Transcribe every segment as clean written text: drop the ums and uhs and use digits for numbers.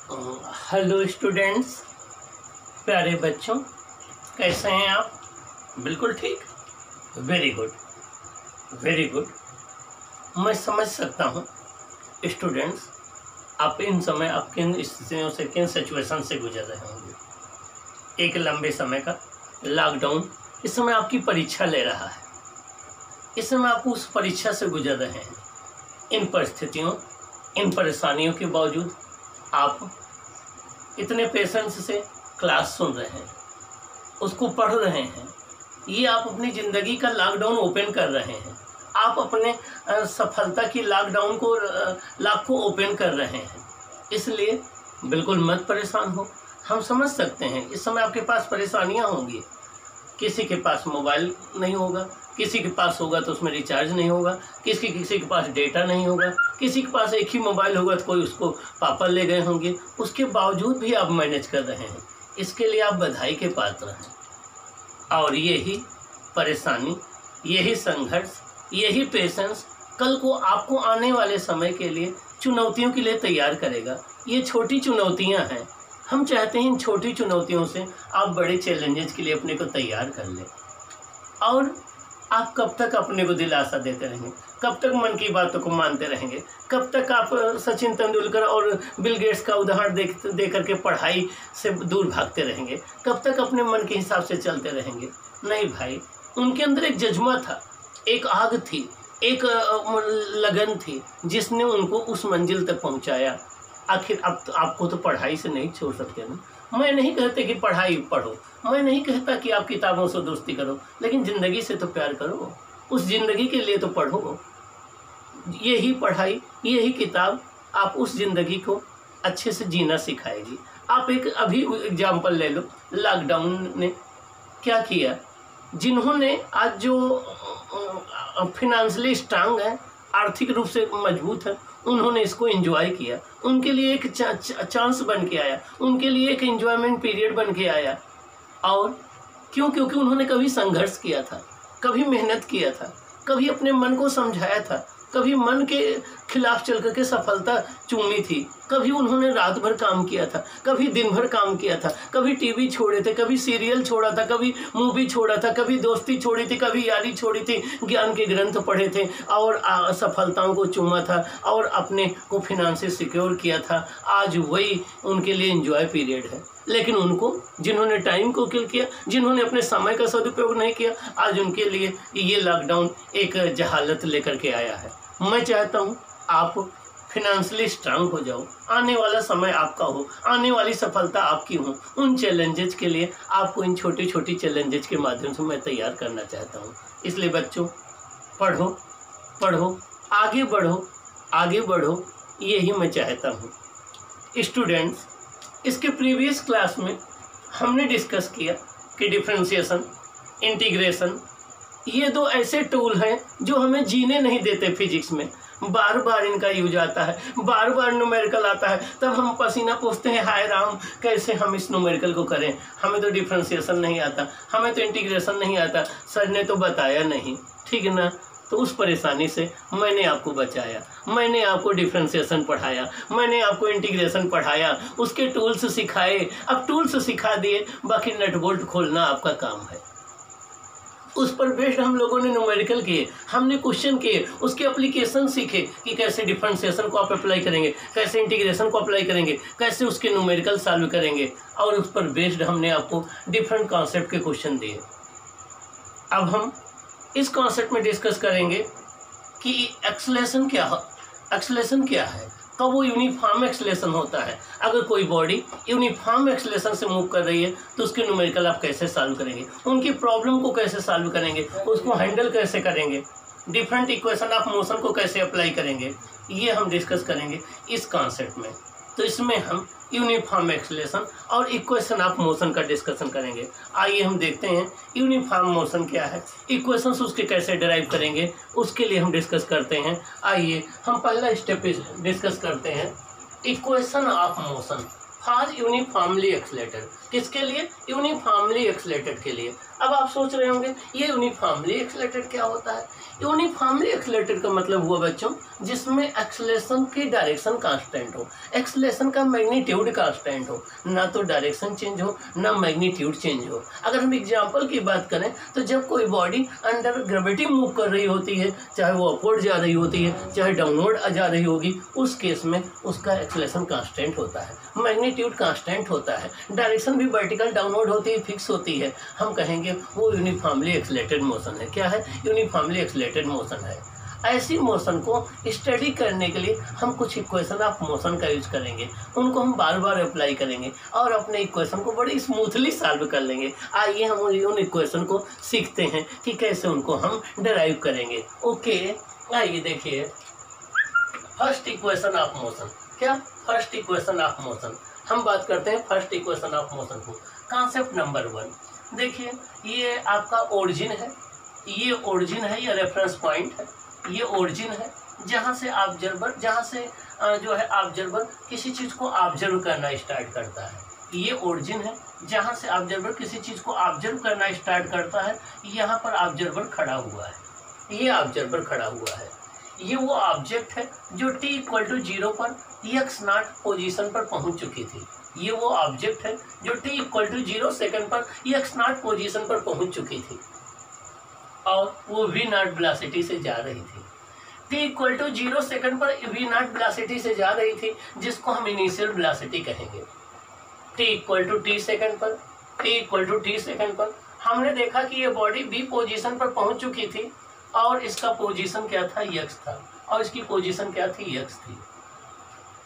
Hello students, प्यारे बच्चों, कैसे हैं आप? बिल्कुल ठीक। Very good, very good. मैं समझ सकता हूँ स्टूडेंट्स, आप इन समय आप किन स्थितियों से, किन सिचुएशन से गुजर रहे होंगे। एक लंबे समय का लॉकडाउन इस समय आपकी परीक्षा ले रहा है। इस समय आप उस परीक्षा से गुजर रहे हैं। इन परिस्थितियों, इन परेशानियों के बावजूद आप इतने पेशेंस से क्लास सुन रहे हैं, उसको पढ़ रहे हैं। ये आप अपनी ज़िंदगी का लॉकडाउन ओपन कर रहे हैं। आप अपने सफलता की लॉकडाउन को लॉक को ओपन कर रहे हैं। इसलिए बिल्कुल मत परेशान हो। हम समझ सकते हैं इस समय आपके पास परेशानियां होंगी। किसी के पास मोबाइल नहीं होगा, किसी के पास होगा तो उसमें रिचार्ज नहीं होगा, किसी के पास डेटा नहीं होगा, किसी के पास एक ही मोबाइल होगा तो कोई उसको पापा ले गए होंगे। उसके बावजूद भी आप मैनेज कर रहे हैं। इसके लिए आप बधाई के पात्र हैं। और यही परेशानी, यही संघर्ष, यही पेशेंस कल को आपको आने वाले समय के लिए, चुनौतियों के लिए तैयार करेगा। ये छोटी चुनौतियाँ हैं। हम चाहते हैं इन छोटी चुनौतियों से आप बड़े चैलेंजेस के लिए अपने को तैयार कर लें। और आप कब तक अपने को दिलासा देते रहेंगे? कब तक मन की बातों को मानते रहेंगे? कब तक आप सचिन तेंदुलकर और बिल गेट्स का उदाहरण दे करके पढ़ाई से दूर भागते रहेंगे? कब तक अपने मन के हिसाब से चलते रहेंगे? नहीं भाई, उनके अंदर एक जज्बा था, एक आग थी, एक लगन थी, जिसने उनको उस मंजिल तक पहुंचाया। आखिर अब तो आपको तो पढ़ाई से नहीं छोड़ सकते ना। मैं नहीं कहते कि पढ़ाई पढ़ो, मैं नहीं कहता कि आप किताबों से दोस्ती करो, लेकिन ज़िंदगी से तो प्यार करो। उस ज़िंदगी के लिए तो पढ़ो। यही पढ़ाई, यही किताब आप उस ज़िंदगी को अच्छे से जीना सिखाएगी। आप एक अभी एग्जाम्पल ले लो, लॉकडाउन ने क्या किया। जिन्होंने आज जो फिनेंशियली स्ट्रांग है, आर्थिक रूप से मजबूत है, उन्होंने इसको एंजॉय किया। उनके लिए एक चांस बन के आया, उनके लिए एक एंजॉयमेंट पीरियड बन के आया। और क्यों? क्योंकि उन्होंने कभी संघर्ष किया था, कभी मेहनत किया था, कभी अपने मन को समझाया था, कभी मन के खिलाफ चल करके सफलता चूमी थी, कभी उन्होंने रात भर काम किया था, कभी दिन भर काम किया था, कभी टीवी छोड़े थे, कभी सीरियल छोड़ा था, कभी मूवी छोड़ा था, कभी दोस्ती छोड़ी थी, कभी यारी छोड़ी थी, ज्ञान के ग्रंथ पढ़े थे और सफलताओं को चूमा था और अपने को फिनांशियल सिक्योर किया था। आज वही उनके लिए एंजॉय पीरियड है। लेकिन उनको, जिन्होंने टाइम को किल किया, जिन्होंने अपने समय का सदुपयोग नहीं किया, आज उनके लिए ये लॉकडाउन एक जहालत लेकर के आया है। मैं चाहता हूँ आप फिनेंशियली स्ट्रांग हो जाओ, आने वाला समय आपका हो, आने वाली सफलता आपकी हो। उन चैलेंजेस के लिए आपको इन छोटी छोटी चैलेंजेस के माध्यम से मैं तैयार करना चाहता हूँ। इसलिए बच्चों, पढ़ो, पढ़ो, आगे बढ़ो, आगे बढ़ो, यही मैं चाहता हूँ। स्टूडेंट्स, इसके प्रीवियस क्लास में हमने डिस्कस किया कि डिफरेंशिएशन, इंटीग्रेशन, ये दो ऐसे टूल हैं जो हमें जीने नहीं देते फिजिक्स में। बार बार इनका यूज आता है, बार बार न्यूमेरिकल आता है, तब हम पसीना पोंछते हैं, हाय राम कैसे हम इस न्यूमेरिकल को करें। हमें तो डिफरेंशिएशन नहीं आता, हमें तो इंटीग्रेशन नहीं आता, सर ने तो बताया नहीं, ठीक ना। तो उस परेशानी से मैंने आपको बचाया, मैंने आपको डिफरेंशिएशन पढ़ाया, मैंने आपको इंटीग्रेशन पढ़ाया, उसके टूल्स सिखाए। अब टूल्स सिखा दिए, बाकी नट बोल्ट खोलना आपका काम है। उस पर बेस्ड हम लोगों ने न्यूमेरिकल किए, हमने क्वेश्चन किए, उसके एप्लीकेशन सीखे कि कैसे डिफरेंशिएशन को आप अप्लाई करेंगे, कैसे इंटीग्रेशन को अप्लाई करेंगे, कैसे उसके न्यूमेरिकल सॉल्व करेंगे। और उस पर बेस्ड हमने आपको डिफरेंट कॉन्सेप्ट के क्वेश्चन दिए। अब हम इस कॉन्सेप्ट में डिस्कस करेंगे कि एक्सेलरेशन क्या है, एक्सेलरेशन क्या है, कब वो यूनिफॉर्म एक्सेलरेशन होता है। अगर कोई बॉडी यूनिफॉर्म एक्सेलरेशन से मूव कर रही है तो उसके न्यूमेरिकल आप कैसे सॉल्व करेंगे, उनकी प्रॉब्लम को कैसे सॉल्व करेंगे, उसको हैंडल कैसे करेंगे, डिफरेंट इक्वेशन ऑफ मोशन को कैसे अप्लाई करेंगे, ये हम डिस्कस करेंगे इस कॉन्सेप्ट में। तो इसमें हम यूनिफॉर्म एक्सेलरेशन और इक्वेशन ऑफ मोशन का डिस्कशन करेंगे। आइए हम देखते हैं यूनिफॉर्म मोशन क्या है, इक्वेशंस उसके कैसे डिराइव करेंगे, उसके लिए हम डिस्कस करते हैं। आइए हम पहला स्टेप डिस्कस करते हैं, equation of motion for uniformly accelerated. किसके लिए? यूनिफॉर्मली एक्सेलरेटेड के लिए। अब आप सोच रहे होंगे ये यूनिफॉर्मली एक्सेलरेटेड क्या होता है। यूनिफॉर्मली एक्सेलरेटेड का मतलब हुआ बच्चों जिसमें एक्सेलरेशन की डायरेक्शन कांस्टेंट हो, एक्सेलरेशन का मैग्नीट्यूड कांस्टेंट हो, ना तो डायरेक्शन चेंज हो ना मैग्नीट्यूड चेंज हो। अगर हम एग्जांपल की बात करें तो जब कोई बॉडी अंडर ग्रेविटी मूव कर रही होती है, चाहे वो अपवर्ड जा रही होती है चाहे डाउनवर्ड जा रही होगी, उस केस में उसका एक्सेलरेशन कांस्टेंट होता है, मैग्नीट्यूड कांस्टेंट होता है, डायरेक्शन भी वर्टिकल डाउनवर्ड होती है, फिक्स होती है। हम कहेंगे वो यूनिफॉर्मली एक्सेलरेटेड मोशन है। क्या है? यूनिफॉर्मली एक्सेलरेटेड मोशन है। ऐसी मोशन को स्टडी करने के लिए हम कुछ इक्वेशन ऑफ मोशन का यूज करेंगे, उनको हम बार बार अप्लाई करेंगे और अपने इक्वेशन को बड़ी स्मूथली सॉल्व कर लेंगे। आइए हम उन इक्वेशन को सीखते हैं कि कैसे उनको हम डिराइव करेंगे। ओके, आइए देखिए फर्स्ट इक्वेशन ऑफ मोशन। क्या? First equation of motion. हम बात करते हैं फर्स्ट इक्वेशन ऑफ मोशन को। कॉन्सेप्ट नंबर 1 देखिए, ये आपका ओरिजिन है, ये ओरिजिन है, ये रेफरेंस पॉइंट है, ये ओरिजिन है जहाँ से ऑब्जर्वर जो है ऑब्जर्वर किसी चीज़ को ऑब्जर्व करना स्टार्ट करता है। ये ओरिजिन है जहाँ से ऑब्जर्वर किसी चीज़ को ऑब्जर्व करना स्टार्ट करता है। यहाँ पर ऑब्जर्वर खड़ा हुआ है, ये ऑब्जर्वर खड़ा हुआ है। ये वो ऑब्जेक्ट है जो t=0 पर x0 पोजीशन पर पहुंच चुकी थी। ये वो ऑब्जेक्ट है जो t=0 सेकंड पर x0 पोजीशन पर पहुंच चुकी थी और वो v0 वेलोसिटी से जा रही थी। t=0 सेकंड पर v0 वेलोसिटी से जा रही थी, जिसको हम इनिशियल वेलोसिटी कहेंगे। t सेकंड पर हमने देखा कि ये बॉडी b पोजीशन पर पहुंच चुकी थी और इसका पोजीशन क्या था? x था, और इसकी पोजीशन क्या थी? x थी।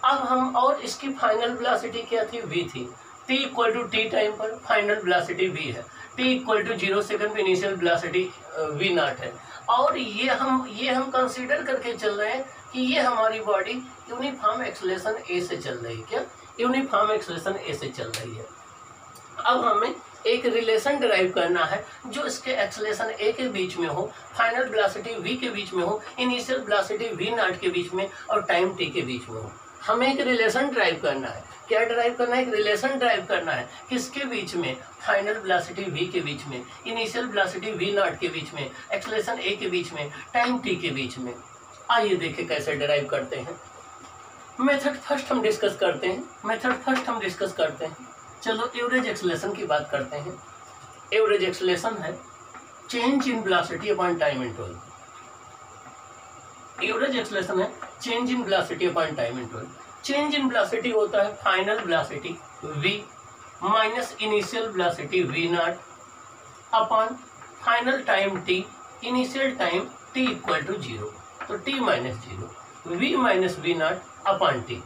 अब हम और इसकी फाइनल वेलोसिटी क्या थी? v थी। t टाइम पर फाइनल वेलोसिटी v है, t=0 सेकंड पे इनिशियल वेलोसिटी v0 है। और ये हम कंसीडर करके चल रहे हैं कि ये हमारी बॉडी यूनिफॉर्म एक्सेलरेशन a से चल रही है। क्या? यूनिफॉर्म एक्सेलरेशन a से चल रही है। अब हमें एक रिलेशन डिराइव करना है जो इसके एक्सेलरेशन a के बीच में हो, फाइनल वेलोसिटी v के बीच में हो, इनिशियल वेलोसिटी v0 के बीच में और टाइम t के बीच में हो। हमें एक रिलेशन ड्राइव करना है। क्या ड्राइव करना है? एक रिलेशन ड्राइव करना है। किसके बीच में? फाइनल वेलोसिटी v के बीच में, इनिशियल वेलोसिटी v0 के बीच में, एक्सेलरेशन a के बीच में, टाइम t के बीच में। आइए देखें कैसे ड्राइव करते हैं। मेथड फर्स्ट हम डिस्कस करते हैं। चलो एवरेज एक्सेलरेशन की बात करते हैं। एवरेज एक्सेलरेशन है change in velocity upon time interval. Average acceleration है change in velocity upon time interval. Change in velocity होता है final velocity v minus initial velocity v0 upon final time t, initial time t=0, तो t-0 v minus v0 upon t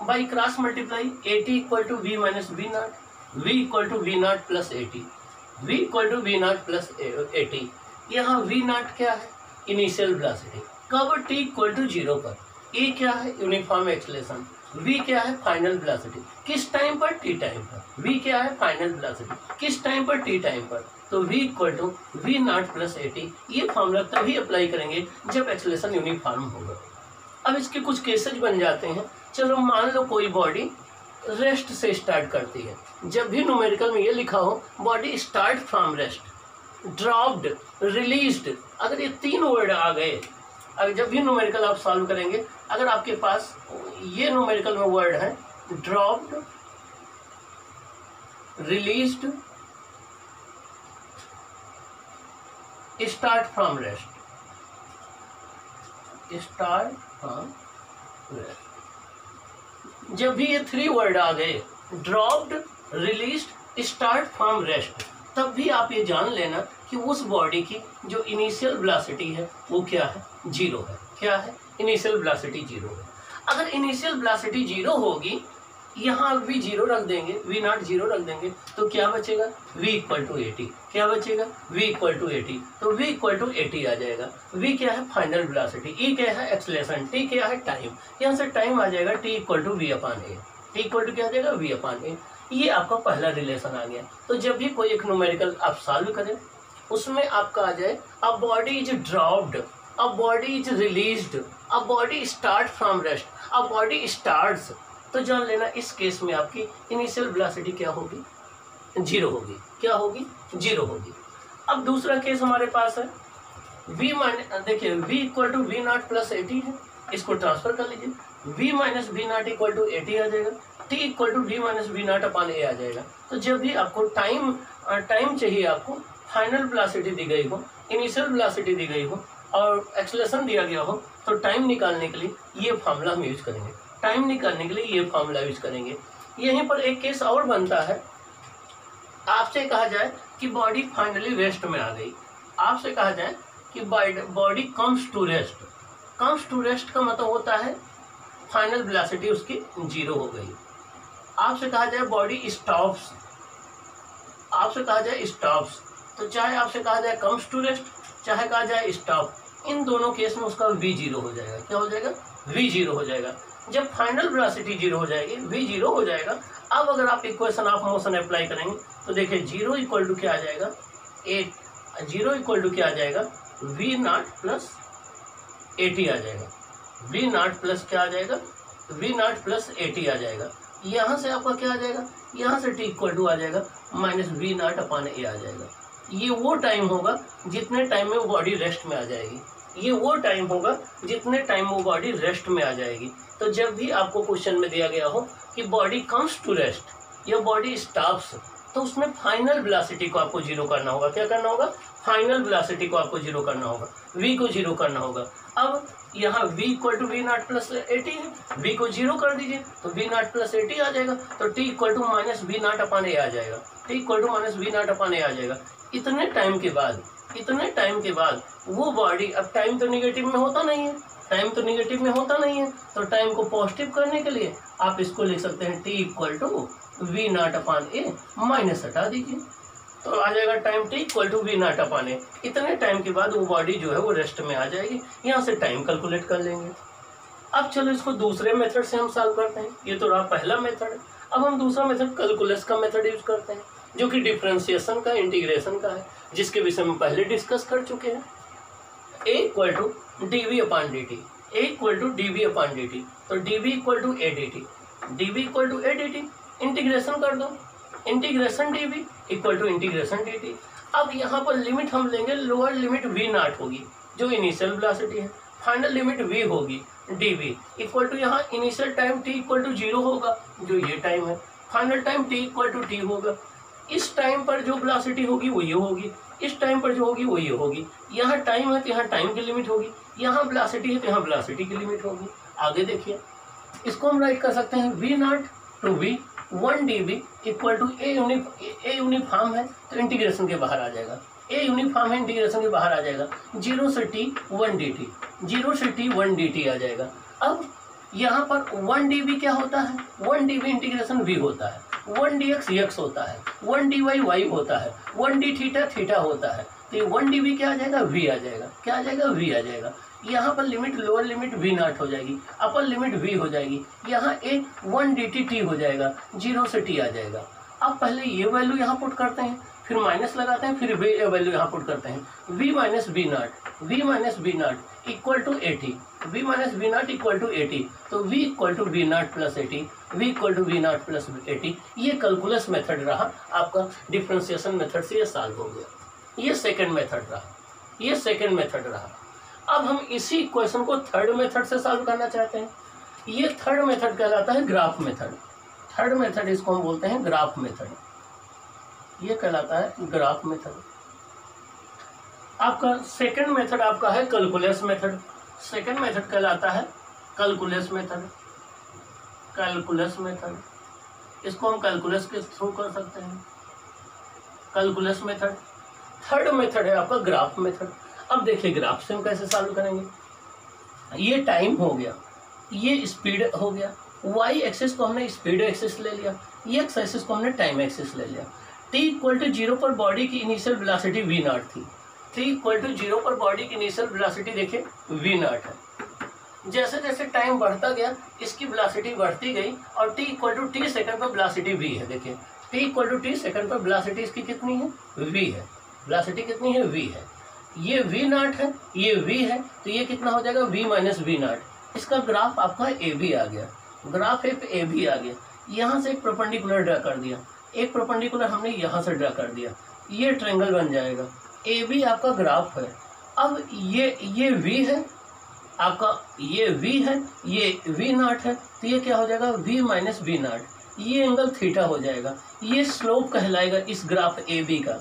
by cross multiply at=v minus v0, v=v0 plus at, v=v0 plus at। यहाँ v0 क्या है? Initial velocity. कब? t=0 पर। a क्या है? Uniform acceleration. v क्या है? Final velocity. किस टाइम पर? t टाइम पर। v क्या है? Final velocity. किस टाइम पर? t टाइम पर। तो v=v0 प्लस at। ये फॉर्मूला तभी अप्लाई करेंगे जब एक्सेलरेशन यूनिफॉर्म होगा। अब इसके कुछ केसेज बन जाते हैं। चलो मान लो कोई बॉडी रेस्ट से स्टार्ट करती है। जब भी न्यूमेरिकल में ये लिखा हो body start from rest, dropped, released, अगर ये 3 वर्ड आ गए, अगर जब भी न्यूमेरिकल आप सॉल्व करेंगे, अगर आपके पास ये न्यूमेरिकल में वर्ड है dropped, released, start from rest, जब भी ये 3 वर्ड आ गए dropped, released, start from rest, तब भी आप ये जान लेना कि उस बॉडी की जो इनिशियल वेलोसिटी है वो क्या है? 0 है। क्या है? इनिशियल वेलोसिटी 0 है। अगर इनिशियल वेलोसिटी 0 होगी, यहाँ v 0 रख देंगे, v0 0 रख देंगे, तो क्या बचेगा? v=at। क्या बचेगा? v=at। तो v=at आ जाएगा। v क्या है? फाइनल वेलोसिटी, e क्या है? एक्सेलरेशन, t क्या है? टाइम। यहाँ से टाइम आ जाएगा t=v/a। t क्या आ जाएगा? v/a। ये आपका पहला रिलेशन आ गया। तो जब भी कोई एक न्यूमेरिकल आप सॉल्व करें, उसमें आपका आ जाए a body is dropped, a body is released, a body start from rest, a body starts, तो जान लेना इस केस में आपकी इनिशियल वेलोसिटी क्या होगी? जीरो होगी। क्या होगी? जीरो होगी। अब दूसरा केस हमारे पास है v माइनस, देखिए v equal to we naught plus AT है, इसको ट्रांसफर कर लीजिए, v minus we naught equal to AT आ जाएगा, t equal to V minus we naught upon A आ जाएगा। तो जब भी आपको टाइम चाहिए, आपको फाइनल वेलोसिटी दी गई हो, इनिशियल वेलोसिटी दी गई हो और एक्सेलरेशन दिया गया हो, तो टाइम निकालने के लिए ये फार्मूला हम यूज करेंगे। टाइम निकालने के लिए ये फार्मूला यूज करेंगे। यहीं पर एक केस और बनता है, आपसे कहा जाए कि बॉडी फाइनली रेस्ट में आ गई, आपसे कहा जाए कि body comes to rest. Comes to rest का मतलब होता है फाइनल वेलोसिटी उसकी जीरो हो गई। आपसे कहा जाए बॉडी स्टॉप्स, आपसे कहा जाए स्टॉप्स, तो चाहे आपसे कहा जाए कम्स टू रेस्ट, चाहे कहा जाए स्टॉप, इन दोनों केस में उसका v जीरो हो जाएगा। क्या हो जाएगा? v जीरो हो जाएगा। जब फाइनल वेलोसिटी जीरो हो जाएगी, v जीरो हो जाएगा। अब अगर आप इक्वेशन ऑफ मोशन अप्लाई करेंगे तो देखिए जीरो इक्वल टू क्या आ जाएगा? जीरो इक्वल टू क्या आ जाएगा? v नॉट प्लस एटी आ जाएगा। v नॉट प्लस क्या आ जाएगा? v नॉट प्लस एटी आ जाएगा। यहाँ से आपका क्या आ जाएगा? यहाँ से t इक्वल टू आ जाएगा minus we naught upon A आ जाएगा। ये वो टाइम होगा जितने टाइम में वो बॉडी रेस्ट में आ जाएगी। ये वो टाइम होगा जितने टाइम वो बॉडी रेस्ट में आ जाएगी। तो जब भी आपको क्वेश्चन में दिया गया हो कि बॉडी कम्स टू रेस्ट या बॉडी स्टॉप्स, तो उसमें फाइनल वेलोसिटी को आपको जीरो करना होगा। क्या करना होगा? फाइनल वेलोसिटी को आपको जीरो करना होगा, v को जीरो करना होगा। अब यहाँ v equal to we naught plus AT है, v को जीरो कर दीजिए तो वी नॉट प्लस एटी आ जाएगा, तो t equal to minus we naught upon A आ जाएगा, t equal to minus we naught upon A आ जाएगा। इतने टाइम के बाद वो बॉडी, अब टाइम तो निगेटिव में होता नहीं है, टाइम तो निगेटिव में होता नहीं है, तो टाइम को पॉजिटिव करने के लिए आप इसको लिख सकते हैं t equal to we naught upon A, minus हटा दीजिए तो आ जाएगा time t equal to we naught upon A. इतने टाइम के बाद वो बॉडी जो है वो रेस्ट में आ जाएगी। यहाँ से टाइम कैलकुलेट कर लेंगे। अब चलो इसको दूसरे मेथड से हम सॉल्व करते हैं। ये तो रहा पहला मेथड। अब हम दूसरा मेथड कैलकुलस का मेथड यूज करते हैं, जो कि डिफरेंशिएशन का, इंटीग्रेशन का है, जिसके विषय में पहले डिस्कस कर चुके हैं। a equal to D V upon D T, A equal to D V upon D T, तो D we equal to A D T, D we equal to A D T, integration कर दो, integration D we equal to integration D T. अब यहाँ पर limit हम लेंगे, lower limit we naught होगी जो इनिशियल वेलोसिटी है, फाइनल लिमिट v होगी डी वी इक्वल टू, यहाँ initial time t equal to zero होगा जो ये टाइम है, final time t equal to t होगा। इस टाइम पर जो वेलोसिटी होगी वो ये होगी, इस टाइम पर जो होगी वो ये होगी। यहाँ टाइम है तो यहाँ टाइम की लिमिट होगी, यहाँ वेलोसिटी है तो यहाँ वेलोसिटी की लिमिट होगी। आगे देखिए, इसको हम राइट कर सकते हैं v naught to v 1 dv equal to a uniform है तो इंटीग्रेशन के बाहर आ जाएगा, ए यूनिफॉर्म है इंटीग्रेशन के बाहर आ जाएगा, 0 से t 1 dt, 0 से t 1 dt आ जाएगा। अब यहाँ पर 1 dv क्या होता है? 1 dv इंटीग्रेशन v होता है, 1 dx x होता है, 1 dy y होता है, 1 d थीटा थीटा होता है, तो ये 1 dv क्या आ जाएगा? v आ जाएगा। क्या आ जाएगा? v आ जाएगा। यहाँ पर limit, lower limit v naught हो जाएगी, अपर लिमिट v हो जाएगी, यहाँ एक 1 dt t हो जाएगा, 0 से t आ जाएगा। अब पहले ये वैल्यू यहाँ पुट करते हैं, फिर माइनस लगाते हैं, फिर वैल्यू यहाँ पुट करते हैं, v minus we naught equal to 80, v minus we naught equal to 80, तो v equal to we naught plus 80, v equal to we naught plus 80। ये कैलकुलस मेथड रहा आपका, डिफरेंशिएशन मेथड से ये सॉल्व हो गया। ये सेकंड मेथड रहा। अब हम इसी इक्वेशन को थर्ड मेथड से सॉल्व करना चाहते हैं। ये थर्ड मेथड कहलाता है ग्राफ मेथड। थर्ड मेथड इसको हम बोलते हैं ग्राफ मेथड, ये कहलाता है ग्राफ मेथड। आपका सेकंड मेथड आपका है कैलकुलस मेथड। सेकंड मेथड कहलाता है कैलकुलस मेथड। इसको हम कैलकुलस के थ्रू कर सकते हैं, कैलकुलस मेथड। थर्ड मेथड है आपका ग्राफ मेथड। अब देखिए ग्राफ से हम कैसे सॉल्व करेंगे। ये टाइम हो गया, ये स्पीड हो गया, y एक्सिस को हमने स्पीड एक्सिस ले लिया, ये x एक्सिस को हमने टाइम एक्सिस ले लिया। t इक्वल टू 0 पर बॉडी की इनिशियल वेलोसिटी v नॉट थी, t इक्वल टू 0 पर बॉडी की इनिशियल वेलोसिटी देखिए v नॉट है। जैसे जैसे टाइम बढ़ता गया इसकी वेलोसिटी बढ़ती गई और t equal to t second पर वेलोसिटी v है। देखिए t equal to t second पर वेलोसिटी इसकी कितनी है? v है। वेलोसिटी कितनी है? v है। ये v नॉट है, ये v है, तो ये कितना हो जाएगा? v minus we naught. इसका ग्राफ आपका ए बी आ गया, ग्राफ ए बी आ गया। यहाँ से एक परपेंडिकुलर ड्रा कर दिया, एक परपेंडिकुलर हमने यहाँ से ड्रा कर दिया, ये ट्रायंगल बन जाएगा। ए बी आपका ग्राफ है। अब ये v है आपका, ये v है, ये v नॉट है, तो ये क्या हो जाएगा v माइनस v नॉट, ये एंगल थीटा हो जाएगा। ये स्लोप कहलाएगा इस ग्राफ ए बी का।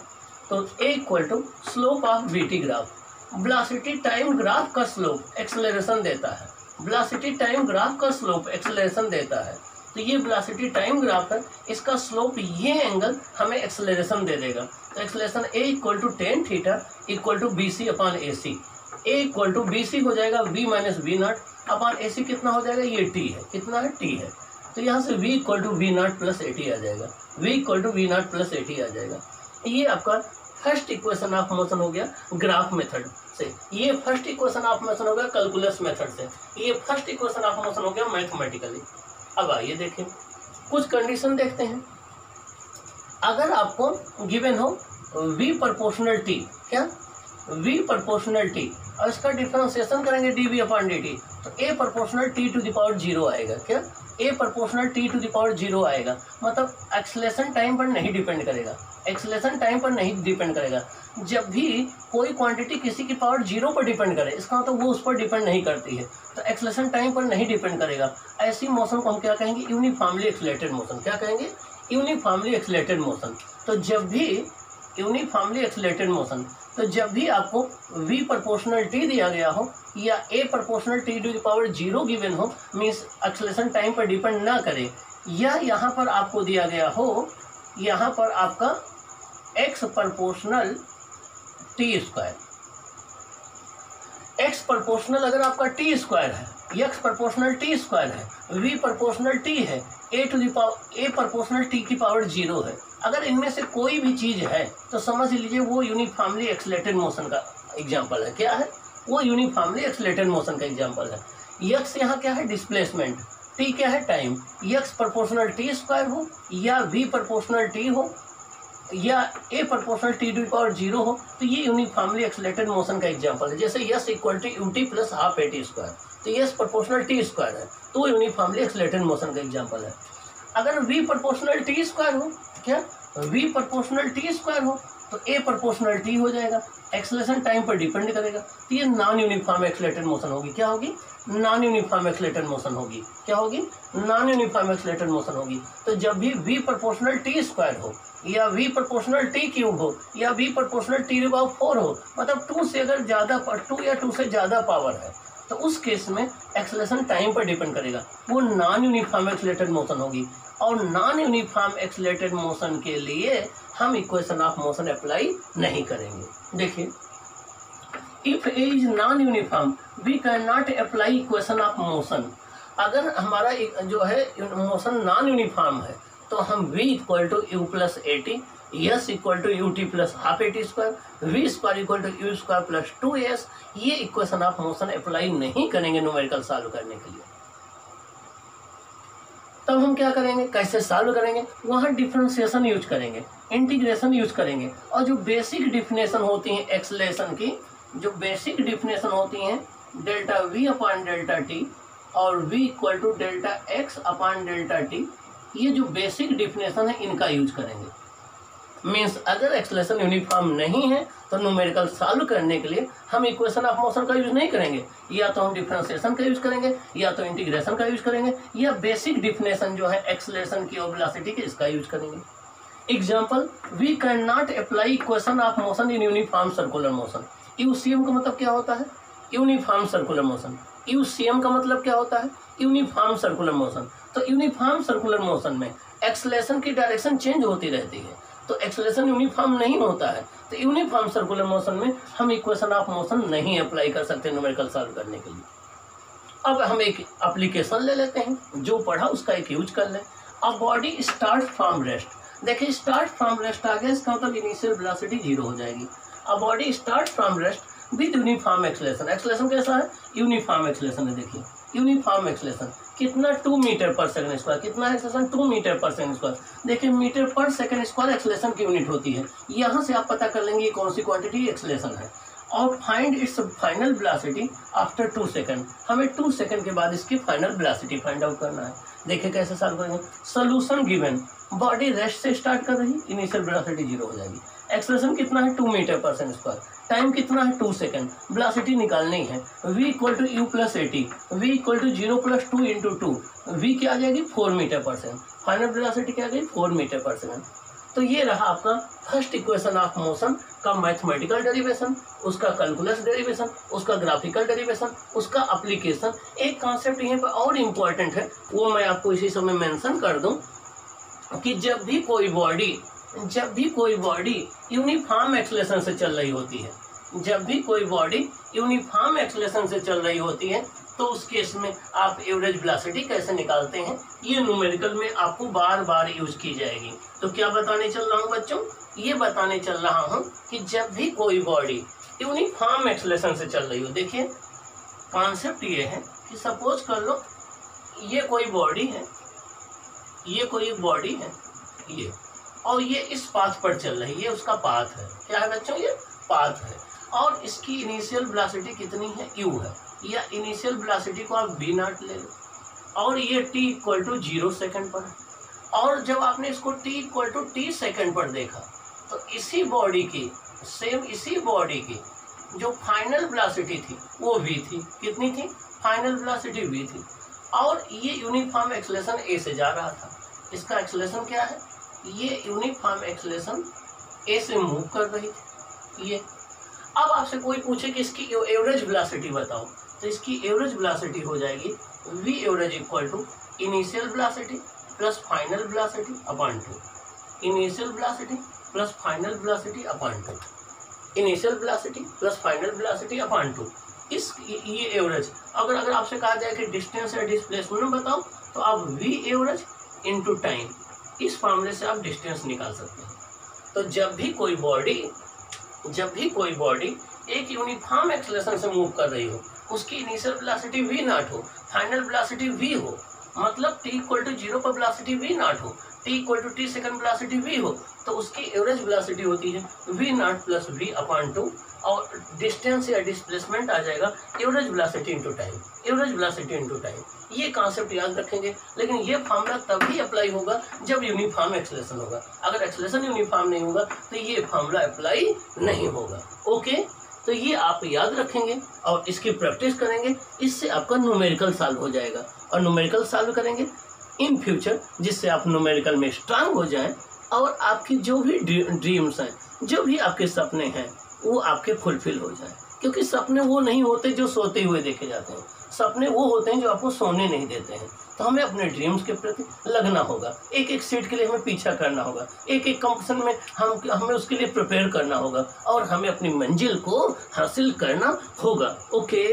तो a equal to slope of v t graph. Velocity time graph का स्लोप एक्सेलरेशन देता है, वेलोसिटी टाइम ग्राफ का स्लोप एक्सेलरेशन देता है। तो ये वेलोसिटी टाइम ग्राफ है, इसका स्लोप ये एंगल हमें एक्सेलरेशन दे देगा। तो acceleration a equal to tan theta equal to B C upon A C. a equal to B C हो जाएगा v minus we naught upon A C, कितना हो जाएगा, ये t है, कितना है, t है। तो यहाँ से v equal to we naught plus A T आ जाएगा, v equal to we naught plus A T आ जाएगा। ये आपका फर्स्ट इक्वेशन ऑफ मोशन हो गया ग्राफ मेथड से, ये फर्स्ट इक्वेशन ऑफ मोशन हो गया कैलकुलस मेथड से, ये फर्स्ट इक्वेशन ऑफ मोशन हो गया मैथमेटिकली। अब आइए देखें, कुछ कंडीशन देखते हैं। अगर आपको गिवन हो v प्रोपोर्शनल t, क्या v प्रोपोर्शनल t, और इसका डिफरेंशिएशन करेंगे dv अपॉन dt, तो a proportional t to the power 0 आएगा। क्या a proportional t to the power 0 आएगा, मतलब एक्सेलरेशन टाइम पर नहीं डिपेंड करेगा, एक्सेलरेशन टाइम पर नहीं डिपेंड करेगा। जब भी कोई क्वांटिटी किसी की पावर 0 पर डिपेंड करे, इसका मतलब वो उस पर डिपेंड नहीं करती है, तो एक्सेलरेशन टाइम पर नहीं डिपेंड करेगा। ऐसी मोशन को हम क्या कहेंगे, यूनिफॉर्मली एक्सेलरेटेड मोशन। क्या कहेंगे, यूनिफॉर्मली एक्सेलरेटेड मोशन। तो जब भी यूनिफॉर्मली एक्सेलरेटेड मोशन, तो जब भी आपको v प्रोपोर्शनल t दिया गया हो या a proportional t to the power 0 given हो, मीन्स एक्सेलरेशन टाइम पर डिपेंड ना करे, या यहाँ पर आपको दिया गया हो, यहाँ पर आपका x proportional t square, x proportional अगर आपका t स्क्वायर है, x प्रोपोर्शनल t स्क्वायर है, v प्रोपोर्शनल t है, a प्रोपोर्शनल t की पावर 0 है, अगर इनमें से कोई भी चीज है तो समझ लीजिए वो यूनिफॉर्मली एक्सेलरेटेड मोशन का एग्जांपल है। क्या है, वो यूनिफॉर्मली एक्सेलरेटेड मोशन का एग्जांपल है। x यहाँ क्या है, डिस्प्लेसमेंट, t क्या है, time. x proportional t square हो या v प्रोपोर्शनल t हो या a proportional t to power 0 हो, तो ये यूनिफॉर्मली एक्सेलरेटेड मोशन का एग्जांपल है। जैसे s equal to ut plus half a t square, तो s प्रोपोर्शनल t स्क्वायर है, तो यूनिफॉर्मली एक्सेलरेटेड मोशन का एग्जांपल है। अगर v प्रोपोर्शनल t स्क्वायर हो, क्या v प्रोपोर्शनल t स्क्वायर हो, तो a प्रोपोर्शनल t हो जाएगा, एक्सेलरेशन टाइम पर डिपेंड करेगा, तो ये नॉन यूनिफॉर्म एक्सेलरेटेड मोशन होगी। क्या होगी, नॉन यूनिफॉर्म एक्सेलरेटेड मोशन होगी। क्या होगी, नॉन यूनिफॉर्म एक्सेलरेटेड मोशन होगी। तो जब भी v प्रोपोर्शनल t स्क्वायर हो या v प्रोपोर्शनल t क्यूब हो या v proportional t to power 4 हो, मतलब 2 से अगर ज़्यादा 2 या 2 से ज़्यादा पावर है, तो उस केस में एक्सेलरेशन टाइम पर डिपेंड करेगा, वो नॉन यूनिफॉर्म एक्सेलरेटेड मोशन होगी। और नॉन यूनिफॉर्म एक्सेलरेटेड मोशन के लिए हम इक्वेशन ऑफ मोशन अप्लाई नहीं करेंगे। देखिए, if a is non uniform we can not apply equation of motion. अगर हमारा जो है मोशन नॉन यूनिफॉर्म है, तो हम v equal to u plus A t, s equal to u t plus half a t square, v square equal to u square plus 2s, ये equation of motion apply नहीं करेंगे numerical solve करने के लिए। तब हम क्या करेंगे, कैसे सॉल्व करेंगे, वहाँ डिफरेंशिएशन यूज करेंगे, इंटीग्रेशन यूज करेंगे, और जो बेसिक डिफिनेशन होती हैं एक्सेलरेशन की, जो बेसिक डिफिनेशन होती हैं delta v upon delta t और v equal to delta x upon delta t, ये जो बेसिक डिफिनेशन है इनका यूज करेंगे। मीन्स अगर एक्सेलरेशन यूनिफॉर्म नहीं है तो न्यूमेरिकल सॉल्व करने के लिए हम इक्वेशन ऑफ मोशन का यूज नहीं करेंगे, या तो हम डिफरेंशिएशन का यूज करेंगे, या तो इंटीग्रेशन का यूज करेंगे, या बेसिक डिफिनेशन जो है एक्सेलरेशन की और वेलोसिटी की, इसका यूज करेंगे। Example, we can not apply equation of motion in uniform circular motion. UCM का मतलब क्या होता है, यूनिफॉर्म सर्कुलर मोशन। यूसीएम का मतलब क्या होता है, यूनिफॉर्म सर्कुलर मोशन। तो यूनिफॉर्म सर्कुलर मोशन में एक्सेलरेशन की डायरेक्शन चेंज होती रहती है, तो एक्सेलरेशन यूनिफॉर्म नहीं होता है, तो यूनिफॉर्म सर्कुलर मोशन में हम इक्वेशन ऑफ मोशन नहीं अप्लाई कर सकते न्यूमेरिकल सॉल्व करने के लिए। अब हम एक एप्लीकेशन ले लेते हैं, जो पढ़ा उसका एक यूज कर लें। अब बॉडी स्टार्ट फ्रॉम रेस्ट। देखिए, स्टार्ट फ्रॉम रेस्ट आ गया, इसका मतलब इनिशियल वेलोसिटी 0 हो जाएगी। अब body start from rest with uniform acceleration. Acceleration कैसा है, यूनिफॉर्म एक्सेलरेशन है। देखिए, यूनिफॉर्म एक्सेलरेशन कितना, 2 मीटर पर सेकंड स्क्वायर। कितना एक्सेलरेशन, 2 मीटर पर सेकंड स्क्वायर। देखिए, मीटर पर सेकंड स्क्वायर एक्सेलरेशन की यूनिट होती है। यहाँ से आप पता कर लेंगे ये कौन सी क्वांटिटी एक्सेलरेशन है। और find its final velocity after 2 second. हमें 2 सेकंड के बाद इसकी फाइनल वेलोसिटी फाइंड आउट करना है। देखिए कैसे सॉल्व करेंगे। सोल्यूशन गिवन, बॉडी रेस्ट से स्टार्ट कर रही, इनिशियल वेलोसिटी 0 हो जाएगी। एक्सेलरेशन कितना है 2 मीटर पर सेकंड, टाइम कितना है 2 सेकंड, वेलोसिटी निकालनी है v equal to u plus 80, v equal to 0 plus 2 into 2, v क्या आ जाएगी 4 मीटर पर सेकंड, फाइनल वेलोसिटी क्या आ गई 4 मीटर पर सेकंड। तो ये रहा आपका फर्स्ट इक्वेशन ऑफ मोशन का मैथमेटिकल डेरिवेशन, उसका कैलकुलस डेरिवेशन, उसका ग्राफिकल डेरिवेशन, उसका एप्लीकेशन। एक कॉन्सेप्ट यहाँ पर और इम्पोर्टेंट है, वो मैं आपको इसी समय मेंशन कर दूं कि जब भी कोई बॉडी यूनिफॉर्म एक्सेलरेशन से चल रही होती है, जब भी कोई बॉडी यूनिफॉर्म एक्सेलरेशन से चल रही होती है, तो उस केस में आप एवरेज वेलोसिटी कैसे निकालते हैं, ये न्यूमेरिकल में आपको बार बार यूज की जाएगी। तो क्या बताने चल रहा हूँ बच्चों, ये बताने चल रहा हूँ कि जब भी कोई बॉडी यूनिफॉर्म एक्सेलरेशन से चल रही हो, देखिए कॉन्सेप्ट ये है कि सपोज कर लो ये कोई बॉडी है, ये कोई बॉडी है ये, और ये इस पाथ पर चल रही है, ये उसका पाथ है। क्या है बच्चों, ये पाथ है, और इसकी इनिशियल वेलोसिटी कितनी है u है, या इनिशियल वेलोसिटी को आप v नॉट ले लो, और ये t इक्वल टू 0 सेकंड पर है। और जब आपने इसको t equal to t second पर देखा, तो इसी बॉडी की जो फाइनल वेलोसिटी थी वो v थी। कितनी थी, फाइनल वेलोसिटी v थी, और ये यूनिफॉर्म एक्सेलरेशन a से जा रहा था। इसका एक्सेलरेशन क्या है, ये यूनिफॉर्म एक्सेलरेशन a से मूव कर रही थी ये। अब आपसे कोई पूछे कि इसकी एवरेज वेलोसिटी बताओ, तो इसकी एवरेज वेलोसिटी हो जाएगी v average equal to initial velocity plus final velocity upon 2, initial velocity plus final velocity upon 2, initial velocity plus final velocity upon 2। इस ये एवरेज अगर आपसे कहा जाए कि डिस्टेंस या डिस्प्लेसमेंट बताओ, तो आप v एवरेज इनटू टाइम, इस फॉर्मूले से आप डिस्टेंस निकाल सकते हैं। तो जब भी कोई बॉडी एक यूनिफॉर्म एक्सेलरेशन से मूव कर रही हो, उसकी इनिशियल वेलोसिटी v नॉट हो, फाइनल वेलोसिटी v हो, मतलब t इक्वल टू 0 पर वेलोसिटी v नॉट हो, t equal to t second velocity v हो, तो उसकी एवरेज वेलोसिटी होती है v naught plus v upon 2, और डिस्टेंस या डिस्प्लेसमेंट आ जाएगा average velocity into time, average velocity into time. ये कॉन्सेप्ट याद रखेंगे, लेकिन ये फार्मूला तभी अप्लाई होगा जब यूनिफॉर्म एक्सेलरेशन होगा। अगर एक्सेलरेशन यूनिफॉर्म नहीं होगा तो ये फार्मूला अप्लाई नहीं होगा। ओके, तो ये आप याद रखेंगे और इसकी प्रैक्टिस करेंगे, इससे आपका न्यूमेरिकल सॉल्व हो जाएगा। और न्यूमेरिकल सॉल्व करेंगे इन फ्यूचर, जिससे आप न्यूमेरिकल में स्ट्रांग हो जाएं, और आपकी जो भी ड्रीम्स हैं, जो भी आपके सपने हैं, वो आपके फुलफिल हो जाए। क्योंकि सपने वो नहीं होते जो सोते हुए देखे जाते हैं, सपने वो होते हैं जो आपको सोने नहीं देते हैं। तो हमें अपने ड्रीम्स के प्रति लगना होगा, एक एक सीट के लिए हमें पीछा करना होगा, एक एक कंपटीशन में हमें उसके लिए प्रिपेयर करना होगा, और हमें अपनी मंजिल को हासिल करना होगा। ओके।